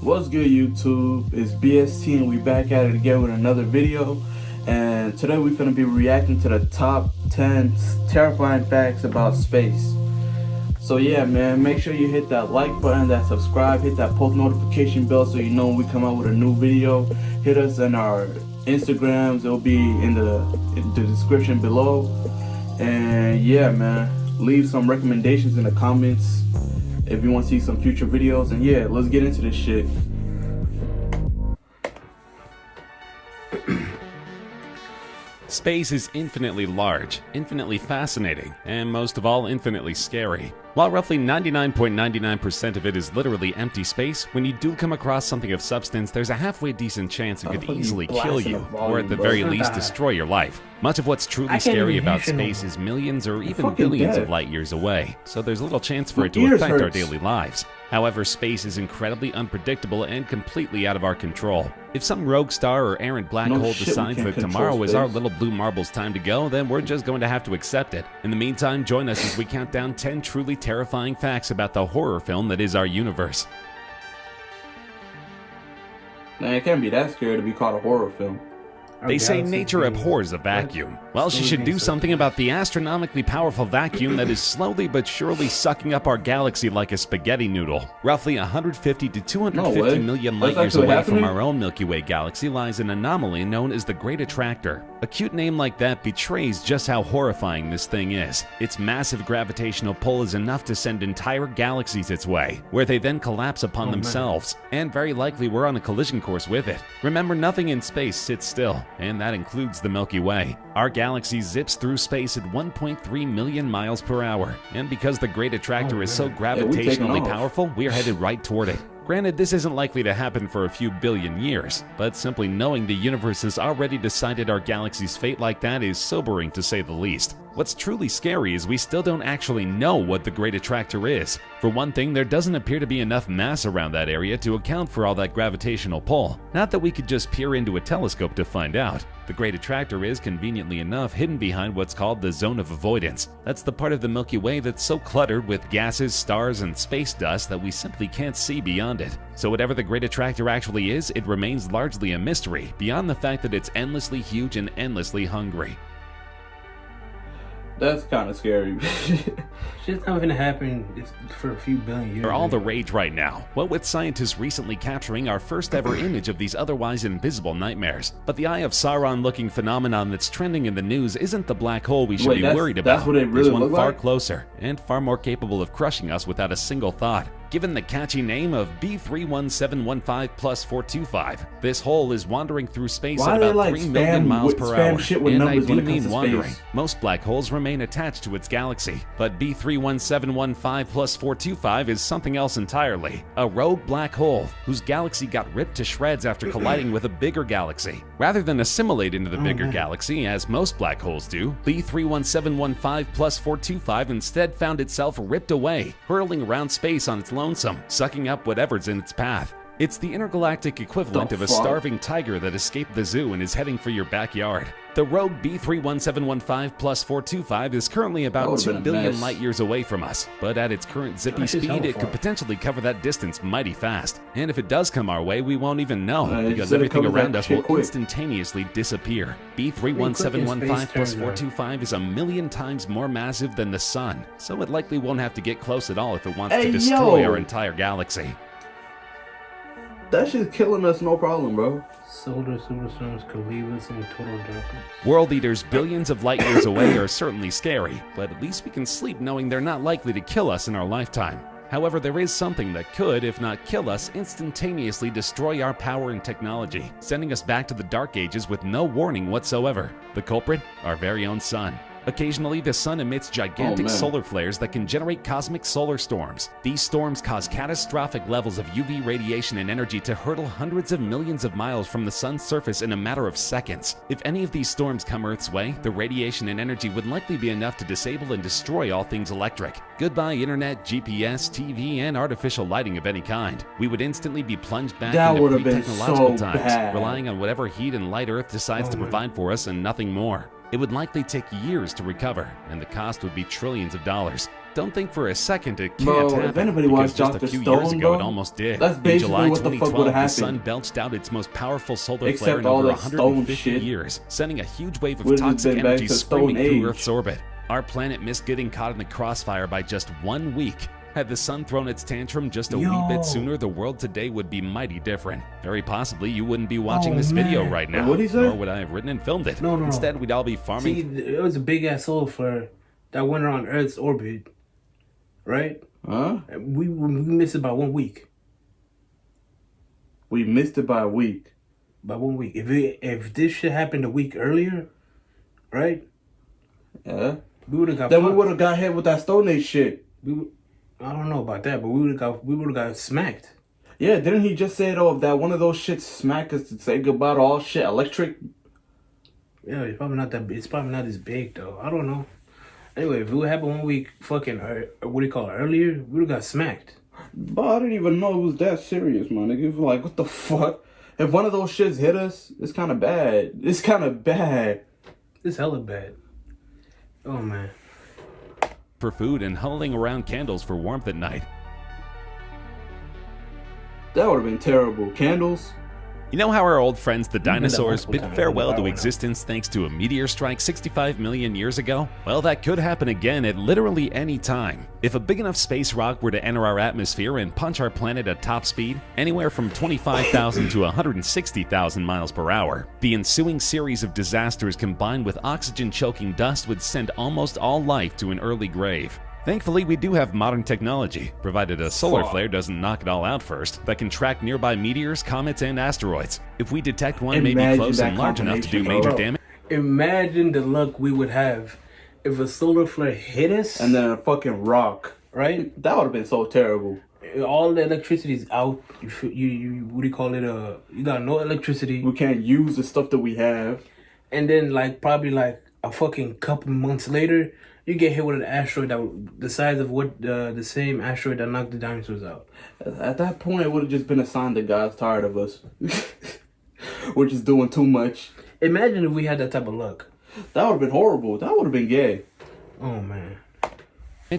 What's good, YouTube? It's BST and we back at it again with another video. And today we're going to be reacting to the top 10 terrifying facts about space. So yeah, man, make sure you hit that like button, that subscribe, hit that post notification bell so you know when we come out with a new video. Hit us on our Instagrams, it'll be in the description below. And yeah, man, leave some recommendations in the comments if you want to see some future videos. And yeah, let's get into this shit. Space is infinitely large, infinitely fascinating, and most of all, infinitely scary. While roughly 99.99% of it is literally empty space, when you do come across something of substance, there's a halfway decent chance it could easily kill you, or at the very least destroy your life. Much of what's truly scary about space is millions or even billions of light years away, so there's little chance for it to affect our daily lives. However, space is incredibly unpredictable and completely out of our control. If some rogue star or errant black hole decides that tomorrow is our little blue marble's time to go, then we're just going to have to accept it. In the meantime, join us as we count down 10 truly terrifying facts about the horror film that is our universe. Man, it can't be that scary to be called a horror film. They say nature abhors a vacuum. Well, she should do something about the astronomically powerful vacuum that is slowly but surely sucking up our galaxy like a spaghetti noodle. Roughly 150 to 250 million light years away from our own Milky Way galaxy lies an anomaly known as the Great Attractor. A cute name like that betrays just how horrifying this thing is. Its massive gravitational pull is enough to send entire galaxies its way, where they then collapse upon themselves, and very likely we're on a collision course with it. Remember, nothing in space sits still, and that includes the Milky Way. Our galaxy zips through space at 1.3 million miles per hour, and because the Great Attractor is so gravitationally powerful, we are headed right toward it. Granted, this isn't likely to happen for a few billion years, but simply knowing the universe has already decided our galaxy's fate like that is sobering to say the least. What's truly scary is we still don't actually know what the Great Attractor is. For one thing, there doesn't appear to be enough mass around that area to account for all that gravitational pull. Not that we could just peer into a telescope to find out. The Great Attractor is, conveniently enough, hidden behind what's called the Zone of Avoidance. That's the part of the Milky Way that's so cluttered with gases, stars, and space dust that we simply can't see beyond it. So whatever the Great Attractor actually is, it remains largely a mystery, beyond the fact that it's endlessly huge and endlessly hungry. That's kind of scary. Shit's not gonna happen for a few billion years. They're all the rage right now, what with scientists recently capturing our first ever image of these otherwise invisible nightmares. But the Eye of Sauron looking phenomenon that's trending in the news isn't the black hole we should be worried about. That's what it really There's one far like? closer, and far more capable of crushing us without a single thought. Given the catchy name of B31715 plus 425, this hole is wandering through space at about 3 million miles per hour. And I do mean wandering. Most black holes remain attached to its galaxy, but B31715 plus 425 is something else entirely. A rogue black hole whose galaxy got ripped to shreds after colliding with a bigger galaxy. Rather than assimilate into the bigger galaxy, as most black holes do, B31715 plus 425 instead found itself ripped away, hurling around space on its lonesome, sucking up whatever's in its path. It's the intergalactic equivalent of a starving tiger that escaped the zoo and is heading for your backyard. The rogue B31715 plus 425 is currently about 2 billion light years away from us, but at its current zippy speed, it could potentially cover that distance mighty fast. And if it does come our way, we won't even know, because everything around us will instantaneously disappear. B31715 plus 425 is 1,000,000 times more massive than the sun, so it likely won't have to get close at all if it wants to destroy our entire galaxy. That shit's killing us, no problem, bro. Solar superstorms could leave us in total darkness. World eaters billions of light years away are certainly scary, but at least we can sleep knowing they're not likely to kill us in our lifetime. However, there is something that could, if not kill us, instantaneously destroy our power and technology, sending us back to the Dark Ages with no warning whatsoever. The culprit? Our very own sun. Occasionally, the sun emits gigantic solar flares that can generate cosmic solar storms. These storms cause catastrophic levels of UV radiation and energy to hurtle hundreds of millions of miles from the sun's surface in a matter of seconds. If any of these storms come Earth's way, the radiation and energy would likely be enough to disable and destroy all things electric. Goodbye internet, GPS, TV, and artificial lighting of any kind. We would instantly be plunged back into pre-technological times, relying on whatever heat and light Earth decides to provide for us and nothing more. It would likely take years to recover, and the cost would be trillions of dollars. Don't think for a second it can't Bro, happen, if anybody because watched just a Dr. few Stone, years ago bro, it almost did. that's In basically July what the fuck 2012, would've the sun happened. belched out its most powerful solar Except flare in all over that stone 150 shit. years, sending a huge wave of Would've just toxic been back energy to screaming Stone through Age. Earth's orbit. Our planet missed getting caught in the crossfire by just 1 week. Had the sun thrown its tantrum just a wee Yo. bit sooner, the world today would be mighty different. Very possibly you wouldn't be watching Oh, this video man. right now, What'd he say? nor would I have written and filmed it. No. Instead, we'd all be farming. See, it was a big ass solar flare that went around Earth's orbit, right? Huh? We missed it by 1 week. We missed it by a week. By 1 week. If this shit happened a week earlier, right? Yeah. We would have got. Then we fucked. would have got hit with that Stone Age shit. I don't know about that, but we would have got smacked. Yeah, didn't he just say though that one of those shits smack us to say goodbye to all shit electric? Yeah, it's probably not that. It's probably not as big though. I don't know. Anyway, if it would happen 1 week, fucking what do you call it, earlier, we would have got smacked. But I didn't even know it was that serious, man. Nigga, like, what the fuck? If one of those shits hit us, it's kind of bad. It's kind of bad. It's hella bad. Oh man. For food and huddling around candles for warmth at night. That would have been terrible. Candles? You know how our old friends the been there dinosaurs multiple bid times. farewell to Wow. existence thanks to a meteor strike 65 million years ago? Well, that could happen again at literally any time. If a big enough space rock were to enter our atmosphere and punch our planet at top speed, anywhere from 25,000 to 160,000 miles per hour, the ensuing series of disasters combined with oxygen-choking dust would send almost all life to an early grave. Thankfully, we do have modern technology, provided a solar Fuck. flare doesn't knock it all out first, that can track nearby meteors, comets, and asteroids. If we detect one maybe Imagine close that and large enough to do combination, major bro. damage, Imagine the luck we would have if a solar flare hit us, And then a fucking rock. right? That would have been so terrible. All the electricity is out. You what do you call it? You got no electricity, We can't use the stuff that we have. and then probably a fucking couple months later, you get hit with an asteroid the size of what the same asteroid that knocked the dinosaurs out. At that point, it would have just been a sign that God's tired of us. We're just doing too much. Imagine if we had that type of luck. That would have been horrible. That would have been gay. Oh man.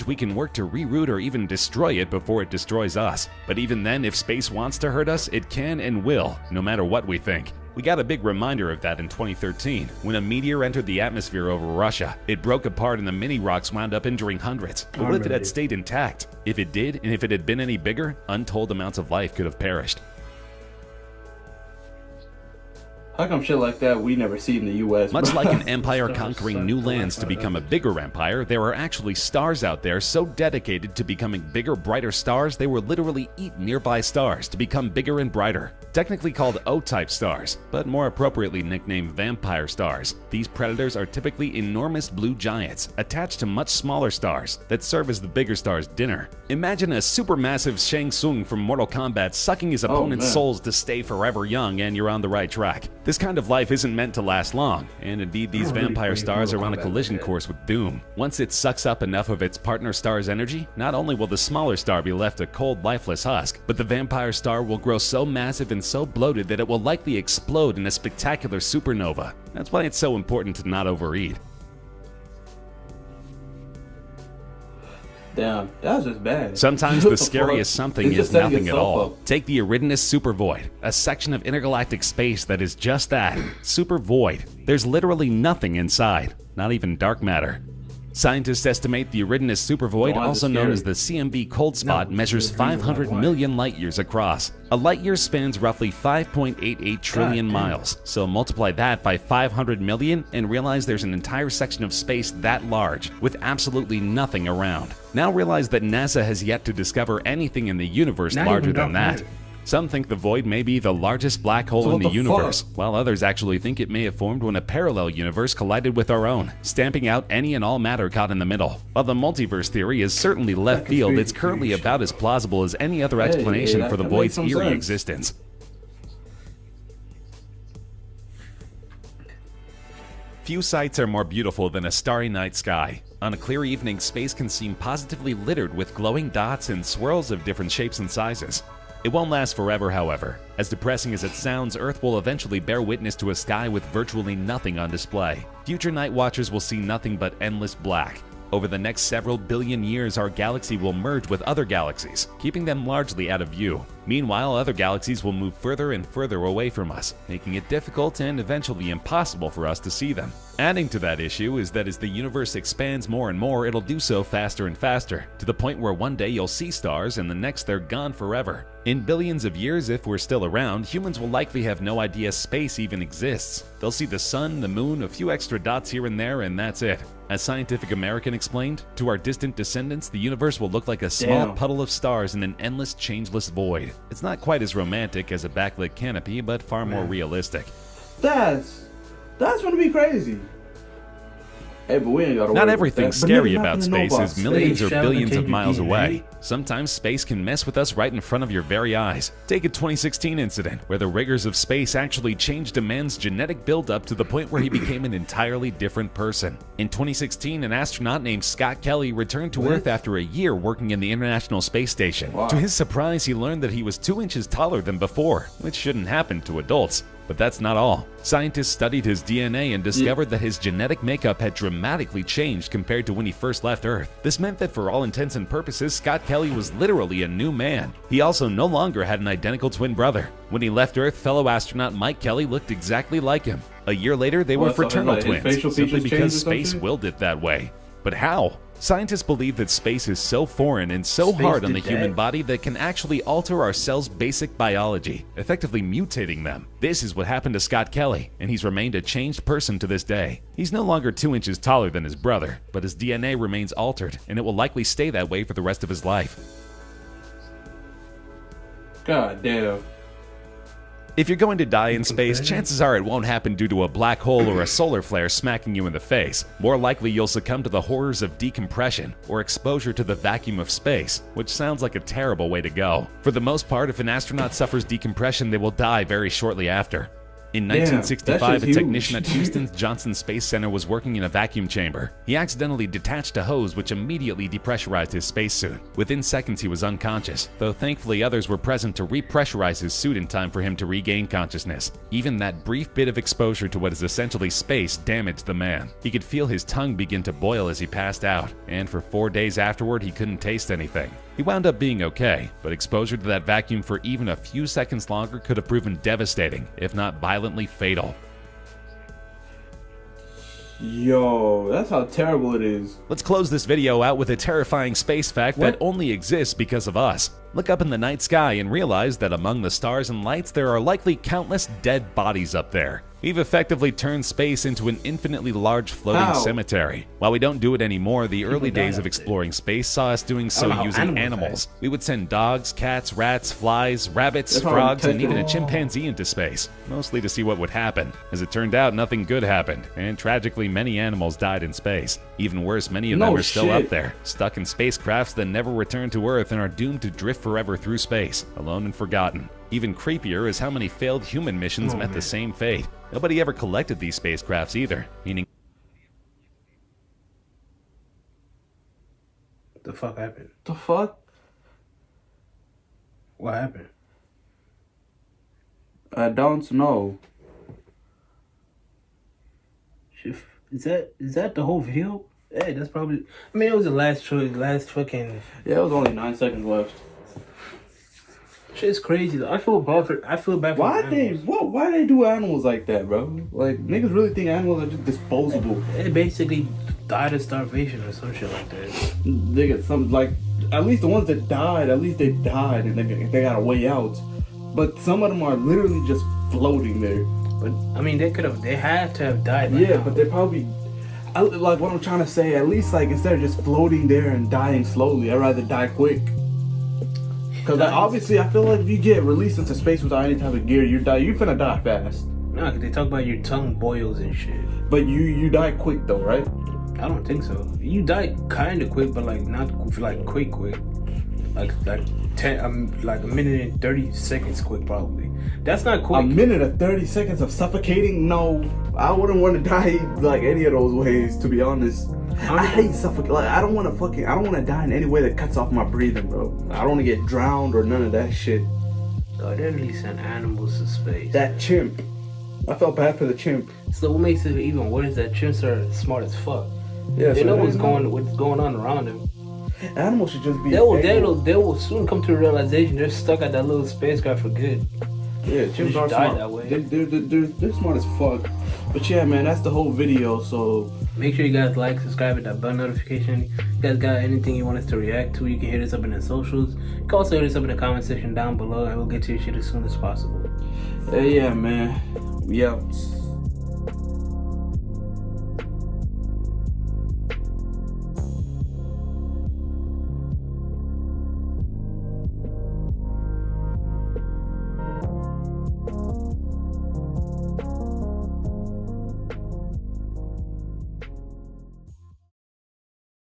we can work to reroute or even destroy it before it destroys us. But even then, if space wants to hurt us, it can and will, no matter what we think. We got a big reminder of that in 2013, when a meteor entered the atmosphere over Russia. It broke apart and the mini rocks wound up injuring hundreds. But what if it had stayed intact? If it did, and if it had been any bigger, untold amounts of life could have perished. How come shit like that we never see in the U.S.? Much bro? like an empire conquering new lands to become a bigger empire, there are actually stars out there so dedicated to becoming bigger, brighter stars they will literally eat nearby stars to become bigger and brighter. Technically called O-type stars, but more appropriately nicknamed vampire stars. These predators are typically enormous blue giants attached to much smaller stars that serve as the bigger star's dinner. Imagine a supermassive Shang Tsung from Mortal Kombat sucking his opponent's man. souls to stay forever young, and you're on the right track. This kind of life isn't meant to last long, and indeed these vampire stars are on a collision course with doom. Once it sucks up enough of its partner star's energy, not only will the smaller star be left a cold, lifeless husk, but the vampire star will grow so massive and so bloated that it will likely explode in a spectacular supernova. That's why it's so important to not overeat. Damn, that was just bad. Sometimes What the fuck? scariest something It's is just setting nothing at itself all. up. Take the Eridanus supervoid, a section of intergalactic space that is just that, super void. There's literally nothing inside, not even dark matter. Scientists estimate the Eridanus supervoid, Why is it also known scary? as the CMB cold spot, No, measures it's really 500 why. million light years across. A light year spans roughly 5.88 trillion God damn. miles. So multiply that by 500 million and realize there's an entire section of space that large, with absolutely nothing around. Now realize that NASA has yet to discover anything in the universe Not larger even than dark that. matter. Some think the void may be the largest black hole So in what the the universe, fuck? while others actually think it may have formed when a parallel universe collided with our own, stamping out any and all matter caught in the middle. While the multiverse theory is certainly left field, it's currently about as plausible as any other explanation that for the makes void's some eerie sense. existence. Few sights are more beautiful than a starry night sky. On a clear evening, space can seem positively littered with glowing dots and swirls of different shapes and sizes. It won't last forever, however. As depressing as it sounds, Earth will eventually bear witness to a sky with virtually nothing on display. Future night watchers will see nothing but endless black. Over the next several billion years, our galaxy will merge with other galaxies, keeping them largely out of view. Meanwhile, other galaxies will move further and further away from us, making it difficult and eventually impossible for us to see them. Adding to that issue is that as the universe expands more and more, it'll do so faster and faster, to the point where one day you'll see stars and the next they're gone forever. In billions of years, if we're still around, humans will likely have no idea space even exists. They'll see the sun, the moon, a few extra dots here and there, and that's it. As Scientific American explained, to our distant descendants, the universe will look like a small puddle of stars in an endless, changeless void. It's not quite as romantic as a backlit canopy, but far more realistic. That's gonna be crazy. Hey, but we ain't gotta Not worry everything about that. scary about space is millions or Space billions of travel miles can change away. your Sometimes space can mess with us right in front of your very eyes. Take a 2016 incident where the rigors of space actually changed a man's genetic buildup to the point where he became an entirely different person. In 2016, an astronaut named Scott Kelly returned to Earth after a year working in the International Space Station. Wow. To his surprise, he learned that he was 2 inches taller than before, which shouldn't happen to adults. But that's not all. Scientists studied his DNA and discovered that his genetic makeup had dramatically changed compared to when he first left Earth. This meant that for all intents and purposes, Scott Kelly was literally a new man. He also no longer had an identical twin brother. When he left Earth, fellow astronaut Mike Kelly looked exactly like him. A year later, they were What, so fraternal his twins, facial simply features changed because or space something? willed it that way. But how? Scientists believe that space is so foreign and so Space hard on the did human that? body that can actually alter our cells' basic biology, effectively mutating them. This is what happened to Scott Kelly, and he's remained a changed person to this day. He's no longer 2 inches taller than his brother, but his DNA remains altered, and it will likely stay that way for the rest of his life. God damn. If you're going to die in space, chances are it won't happen due to a black hole or a solar flare smacking you in the face. More likely, you'll succumb to the horrors of decompression or exposure to the vacuum of space, which sounds like a terrible way to go. For the most part, if an astronaut suffers decompression, they will die very shortly after. In Damn, 1965, that's a just technician at huge. Houston's Johnson Space Center was working in a vacuum chamber. He accidentally detached a hose which immediately depressurized his spacesuit. Within seconds, he was unconscious, though thankfully others were present to repressurize his suit in time for him to regain consciousness. Even that brief bit of exposure to what is essentially space damaged the man. He could feel his tongue begin to boil as he passed out, and for 4 days afterward, he couldn't taste anything. He wound up being okay, but exposure to that vacuum for even a few seconds longer could have proven devastating, if not violently fatal. Yo, that's how terrible it is. Let's close this video out with a terrifying space fact that only exists because of us. Look up in the night sky and realize that among the stars and lights there are likely countless dead bodies up there. We've effectively turned space into an infinitely large floating How? cemetery. While we don't do it anymore, the early die days of up there. exploring space saw us doing so know how using animals animals. We would send dogs, cats, rats, flies, rabbits, They're probably frogs, and even a taking- chimpanzee into space, mostly to see what would happen. As it turned out, nothing good happened, and tragically many animals died in space. Even worse, many of them No are still up shit. there, stuck in spacecrafts that never return to Earth and are doomed to drift forever through space, alone and forgotten. Even creepier is how many failed human missions met the same fate. Nobody ever collected these spacecrafts either, meaning The fuck happened? The fuck? What happened? I don't know. Is that the whole video? Hey, that's probably. I mean, it was the last choice, last fucking. Yeah, it was only 9 seconds left. Shit's crazy though. I feel bad for Why they animals. why they do animals like that, bro? Like niggas really think animals are just disposable. They basically died of starvation or some shit like that. Nigga, some like at least the ones that died, at least they died and they got a way out. But some of them are literally just floating there. But I mean, they had to have died. By Yeah, now. but they're probably like what I'm trying to say. At least like instead of just floating there and dying slowly, I'd rather die quick. Because like, obviously, I feel like if you get released into space without any type of gear, you finna die fast. Nah, 'cause they talk about your tongue boils and shit. But you die quick though, right? I don't think so. You die kind of quick, but like not like quick. Like 10, like a minute and 30 seconds quick probably. That's not quick. A minute of 30 seconds of suffocating? No, I wouldn't want to die like any of those ways, to be honest. I hate suffocating. Like I don't want to die in any way that cuts off my breathing, bro. I don't want to get drowned or none of that shit. Oh, they really sent animals to space. That chimp. I felt bad for the chimp. So what makes it even worse is that chimps are smart as fuck. Yeah, They so know they what's going on around them. Animals should just be. They will soon come to the realization they're stuck at that little spacecraft for good. Yeah, chimps are die smart. that way. They're smart as fuck. But yeah, man, that's the whole video. So Make sure you guys like, subscribe, hit that bell notification. You guys got anything you want us to react to, you can hit us up in the socials. You can also hit us up in the comment section down below, and we'll get to your shit as soon as possible. yeah, man, we out.